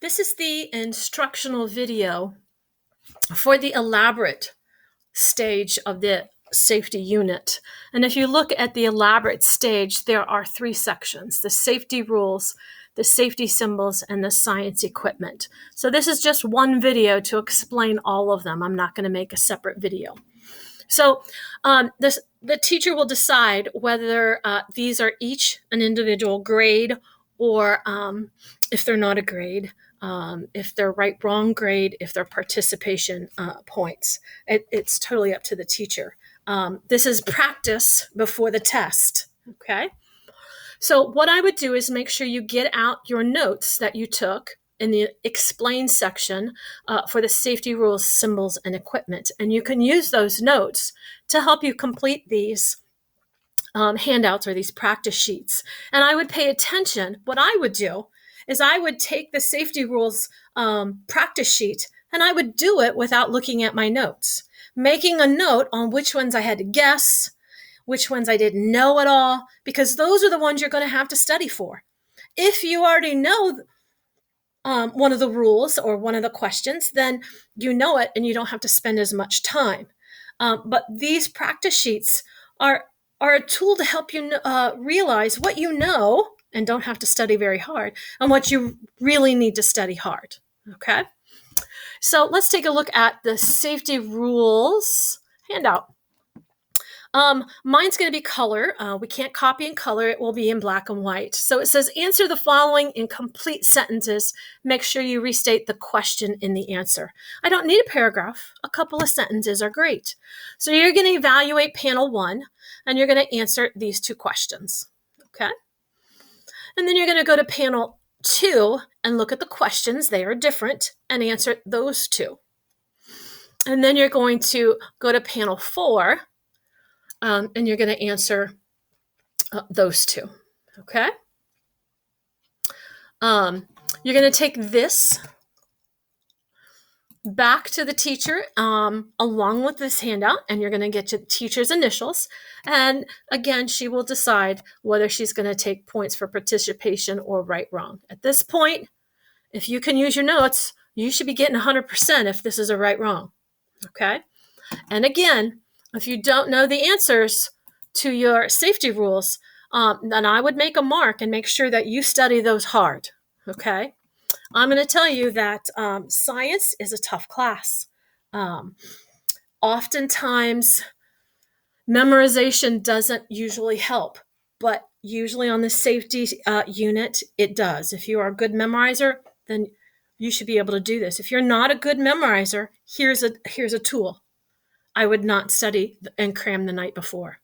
This is the instructional video for the elaborate stage of the safety unit. And if you look at the elaborate stage, there are three sections: the safety rules, the safety symbols, and the science equipment. So this is just one video to explain all of them. I'm not going to make a separate video. So the teacher will decide whether these are each an individual grade, or if they're not a grade, if they're right, wrong grade, if they're participation points. It's totally up to the teacher. This is practice before the test, okay? So what I would do is make sure you get out your notes that you took in the explain section for the safety rules, symbols, and equipment. And you can use those notes to help you complete these handouts or these practice sheets. And I would pay attention. What I would do is I would take the safety rules practice sheet and I would do it without looking at my notes, making a note on which ones I had to guess, which ones I didn't know at all, because those are the ones you're going to have to study for. If you already know one of the rules or one of the questions, then you know it and you don't have to spend as much time. But these practice sheets are a tool to help you realize what you know and don't have to study very hard, and what you really need to study hard. Okay? So let's take a look at the safety rules handout. Mine's going to be color. We can't copy in color. It will be in black and white. So it says, answer the following in complete sentences. Make sure you restate the question in the answer. I don't need a paragraph. A couple of sentences are great. So you're going to evaluate panel 1, and you're going to answer these 2 questions. Okay? And then you're going to go to panel 2 and look at the questions. They are different, and answer those 2. And then you're going to go to panel 4, and you're going to answer those 2, okay? You're going to take this back to the teacher along with this handout, and you're going to get your teacher's initials. And again, she will decide whether she's going to take points for participation or right, wrong. At this point, if you can use your notes, you should be getting 100% if this is a right, wrong, okay? And again, if you don't know the answers to your safety rules, then I would make a mark and make sure that you study those hard, okay? I'm going to tell you that science is a tough class. Oftentimes, memorization doesn't usually help, but usually on the safety unit, it does. If you are a good memorizer, then you should be able to do this. If you're not a good memorizer, here's a tool. I would not study and cram the night before.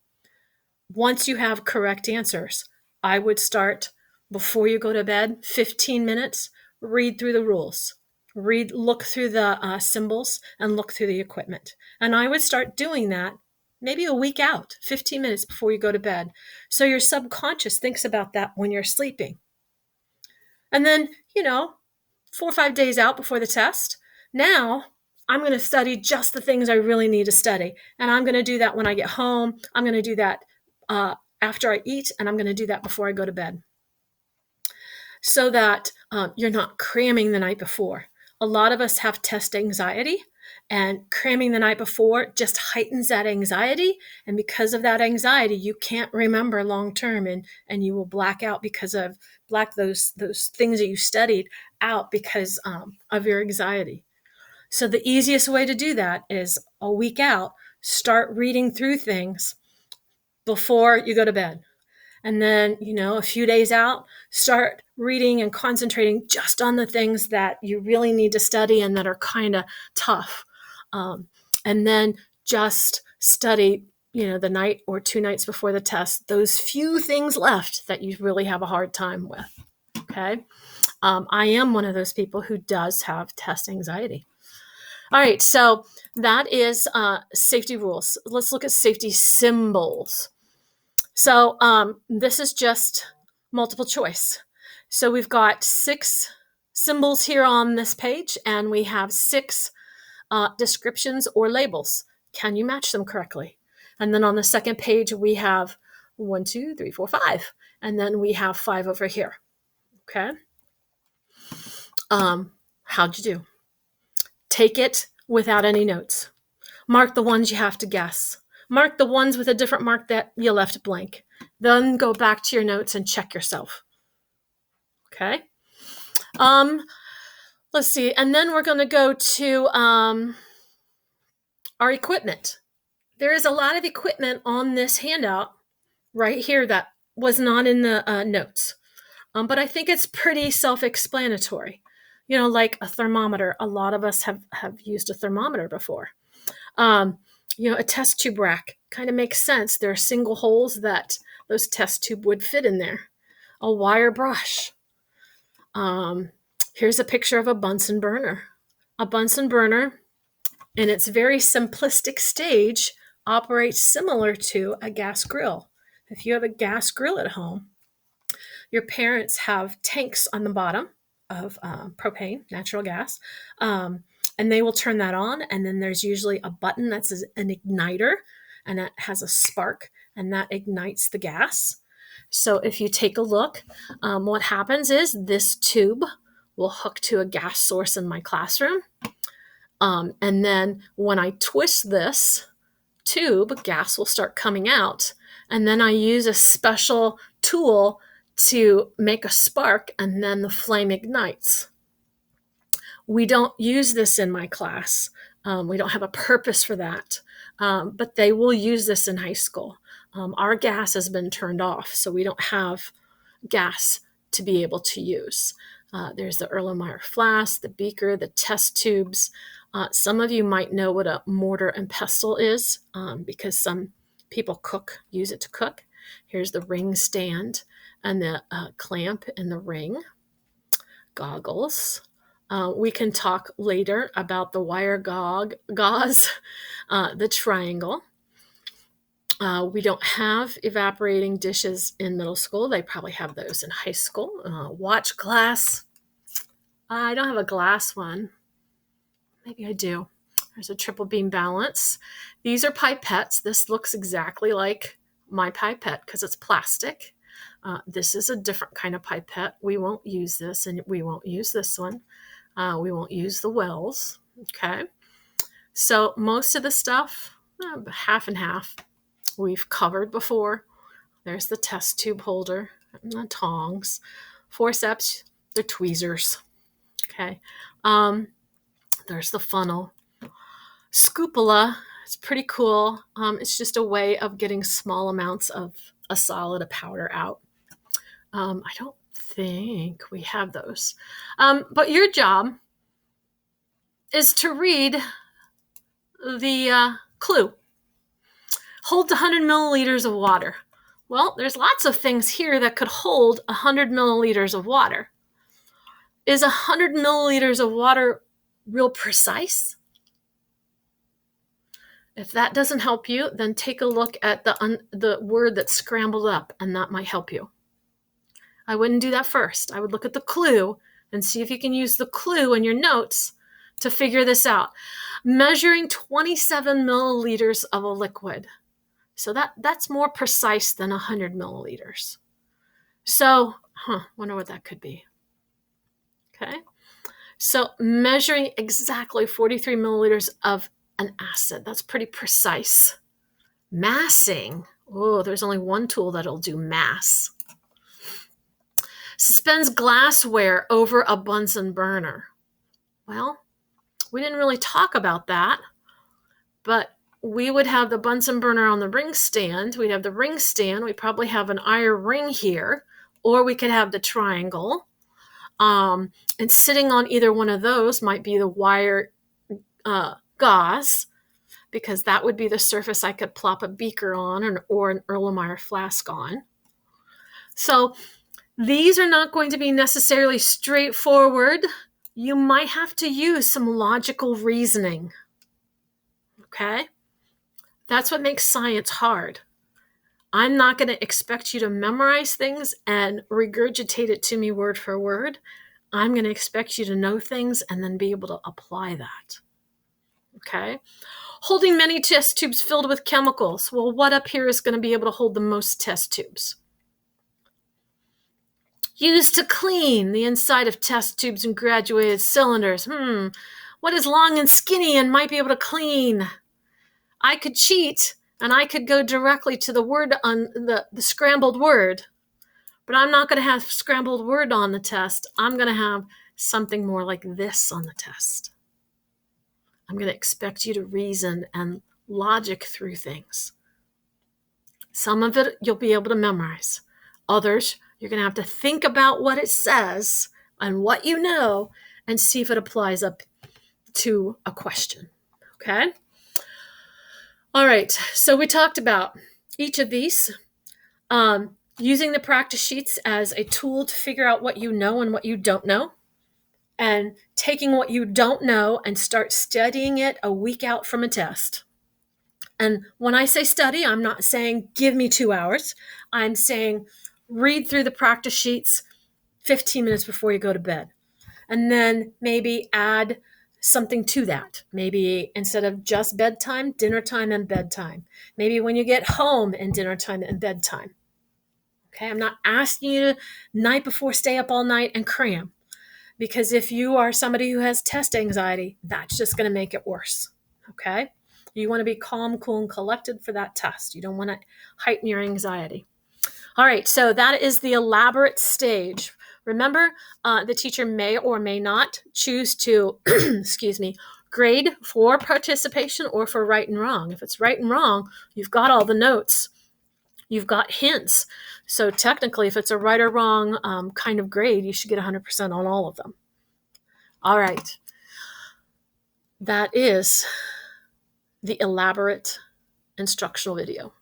Once you have correct answers, I would start before you go to bed, 15 minutes, read through the rules, look through the symbols, and look through the equipment. And I would start doing that maybe a week out, 15 minutes before you go to bed. So your subconscious thinks about that when you're sleeping. And then, 4 or 5 days out before the test, now I'm going to study just the things I really need to study. And I'm going to do that when I get home. I'm going to do that after I eat, and I'm going to do that before I go to bed. So that you're not cramming the night before. A lot of us have test anxiety, and cramming the night before just heightens that anxiety. And because of that anxiety, you can't remember long term, and you will black out because of those things that you studied out because of your anxiety. So the easiest way to do that is a week out, start reading through things before you go to bed. And then, a few days out, start reading and concentrating just on the things that you really need to study and that are kind of tough. And then just study, the night or 2 nights before the test, those few things left that you really have a hard time with, okay? I am one of those people who does have test anxiety. All right, so that is safety rules. Let's look at safety symbols. So this is just multiple choice. So we've got 6 symbols here on this page, and we have 6 descriptions or labels. Can you match them correctly? And then on the second page, we have 1, 2, 3, 4, 5. And then we have 5 over here. Okay. How'd you do? Take it without any notes. Mark the ones you have to guess. Mark the ones with a different mark that you left blank. Then go back to your notes and check yourself. Okay. Let's see. And then we're going to go to our equipment. There is a lot of equipment on this handout right here that was not in the notes. But I think it's pretty self-explanatory. Like a thermometer. A lot of us have used a thermometer before. A test tube rack kind of makes sense. There are single holes that those test tube would fit in there. A wire brush. Here's a picture of a Bunsen burner. A Bunsen burner, in its very simplistic stage, operates similar to a gas grill. If you have a gas grill at home, your parents have tanks on the bottom of propane, natural gas, and they will turn that on, and then there's usually a button that's an igniter, and that has a spark, and that ignites the gas. So if you take a look, what happens is this tube will hook to a gas source in my classroom, and then when I twist this tube, gas will start coming out, and then I use a special tool to make a spark, and then the flame ignites. We don't use this in my class. We don't have a purpose for that, but they will use this in high school. Our gas has been turned off, so we don't have gas to be able to use. There's the Erlenmeyer flask, the beaker, the test tubes. Some of you might know what a mortar and pestle is, because some people use it to cook. Here's the ring stand and the clamp and the ring. Goggles. We can talk later about the wire gauze, the triangle. We don't have evaporating dishes in middle school. They probably have those in high school. Watch glass. I don't have a glass one. Maybe I do. There's a triple beam balance. These are pipettes. This looks exactly like my pipette because it's plastic. This is a different kind of pipette. We won't use this, and we won't use this one. We won't use the wells. Okay. So most of the stuff, half and half, we've covered before. There's the test tube holder, and the tongs, forceps, the tweezers. Okay. There's the funnel. Scoopula, it's pretty cool. It's just a way of getting small amounts of a solid, a powder out. I don't think we have those. But your job is to read the clue. Hold 100 milliliters of water. Well, there's lots of things here that could hold 100 milliliters of water. Is 100 milliliters of water real precise? If that doesn't help you, then take a look at the word that's scrambled up, and that might help you. I wouldn't do that first. I would look at the clue and see if you can use the clue in your notes to figure this out. Measuring 27 milliliters of a liquid. So that's more precise than 100 milliliters. So, wonder what that could be. Okay. So measuring exactly 43 milliliters of an acid. That's pretty precise. Massing. Oh, there's only one tool that'll do mass. Suspends glassware over a Bunsen burner. Well, we didn't really talk about that, but we would have the Bunsen burner on the ring stand. We'd have the ring stand. We probably have an iron ring here, or we could have the triangle. And sitting on either one of those might be the wire gauze, because that would be the surface I could plop a beaker on or an Erlenmeyer flask on. So these are not going to be necessarily straightforward. You might have to use some logical reasoning. Okay? That's what makes science hard. I'm not going to expect you to memorize things and regurgitate it to me word for word. I'm going to expect you to know things and then be able to apply that. Okay? Holding many test tubes filled with chemicals. Well, what up here is going to be able to hold the most test tubes? Used to clean the inside of test tubes and graduated cylinders. What is long and skinny and might be able to clean? I could cheat and I could go directly to the word on the scrambled word, but I'm not going to have scrambled word on the test. I'm going to have something more like this on the test. I'm going to expect you to reason and logic through things. Some of it you'll be able to memorize. Others, you're going to have to think about what it says and what you know and see if it applies up to a question. Okay? All right. So we talked about each of these, using the practice sheets as a tool to figure out what you know and what you don't know, and taking what you don't know and start studying it a week out from a test. And when I say study, I'm not saying give me 2 hours. I'm saying read through the practice sheets 15 minutes before you go to bed. And then maybe add something to that. Maybe instead of just bedtime, dinner time and bedtime. Maybe when you get home and dinner time and bedtime. Okay, I'm not asking you to night before stay up all night and cram. Because if you are somebody who has test anxiety, that's just going to make it worse. Okay? You want to be calm, cool, and collected for that test. You don't want to heighten your anxiety. All right, so that is the elaborate stage. Remember, the teacher may or may not choose to, grade for participation or for right and wrong. If it's right and wrong, you've got all the notes. You've got hints. So technically, if it's a right or wrong kind of grade, you should get 100% on all of them. All right. That is the elaborate instructional video.